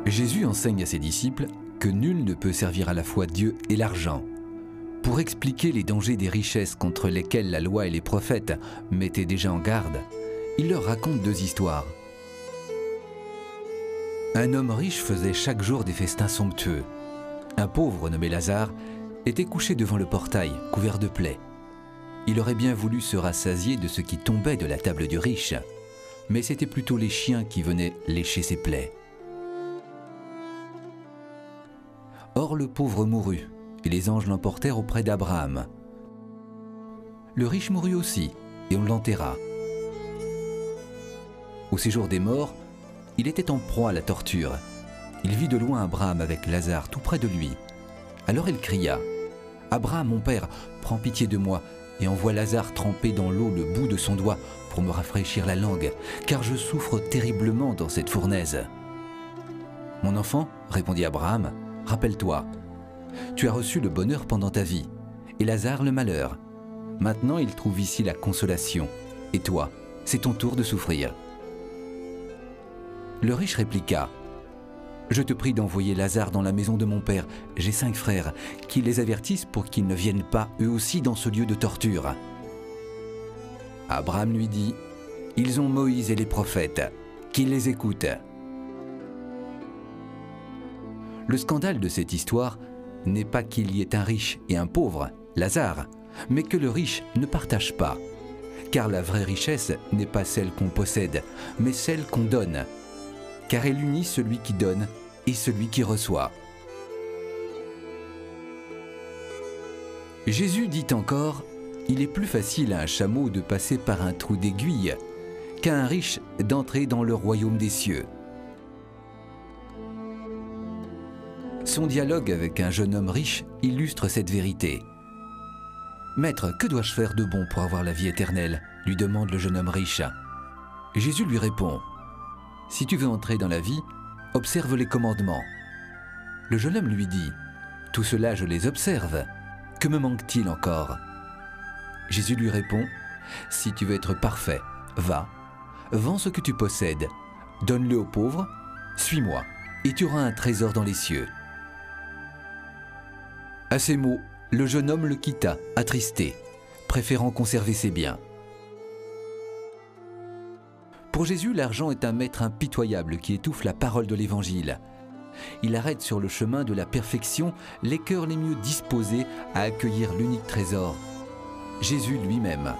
Jésus enseigne à ses disciples que nul ne peut servir à la fois Dieu et l'argent. Pour expliquer les dangers des richesses contre lesquels la loi et les prophètes mettaient déjà en garde, il leur raconte deux histoires. Un homme riche faisait chaque jour des festins somptueux. Un pauvre nommé Lazare était couché devant le portail, couvert de plaies. Il aurait bien voulu se rassasier de ce qui tombait de la table du riche, mais c'était plutôt les chiens qui venaient lécher ses plaies. Or le pauvre mourut, et les anges l'emportèrent auprès d'Abraham. Le riche mourut aussi, et on l'enterra. Au séjour des morts, il était en proie à la torture. Il vit de loin Abraham avec Lazare tout près de lui. Alors il cria « Abraham, mon père, prends pitié de moi et envoie Lazare tremper dans l'eau le bout de son doigt pour me rafraîchir la langue, car je souffre terriblement dans cette fournaise. » « Mon enfant, répondit Abraham, rappelle-toi, tu as reçu le bonheur pendant ta vie, et Lazare le malheur. Maintenant il trouve ici la consolation, et toi, c'est ton tour de souffrir. » Le riche répliqua « Je te prie d'envoyer Lazare dans la maison de mon père, j'ai 5 frères, qu'ils les avertissent pour qu'ils ne viennent pas eux aussi dans ce lieu de torture. » Abraham lui dit « Ils ont Moïse et les prophètes, qu'ils les écoutent. » Le scandale de cette histoire n'est pas qu'il y ait un riche et un pauvre, Lazare, mais que le riche ne partage pas. Car la vraie richesse n'est pas celle qu'on possède, mais celle qu'on donne. Car elle unit celui qui donne et celui qui reçoit. Jésus dit encore, il est plus facile à un chameau de passer par un trou d'aiguille qu'à un riche d'entrer dans le royaume des cieux. Son dialogue avec un jeune homme riche illustre cette vérité. « Maître, que dois-je faire de bon pour avoir la vie éternelle ?» lui demande le jeune homme riche. Jésus lui répond « Si tu veux entrer dans la vie, observe les commandements. » Le jeune homme lui dit « Tout cela je les observe. Que me manque-t-il encore ?» Jésus lui répond « Si tu veux être parfait, va, vends ce que tu possèdes, donne-le aux pauvres, suis-moi, et tu auras un trésor dans les cieux. » À ces mots, le jeune homme le quitta, attristé, préférant conserver ses biens. Pour Jésus, l'argent est un maître impitoyable qui étouffe la parole de l'Évangile. Il arrête sur le chemin de la perfection les cœurs les mieux disposés à accueillir l'unique trésor, Jésus lui-même.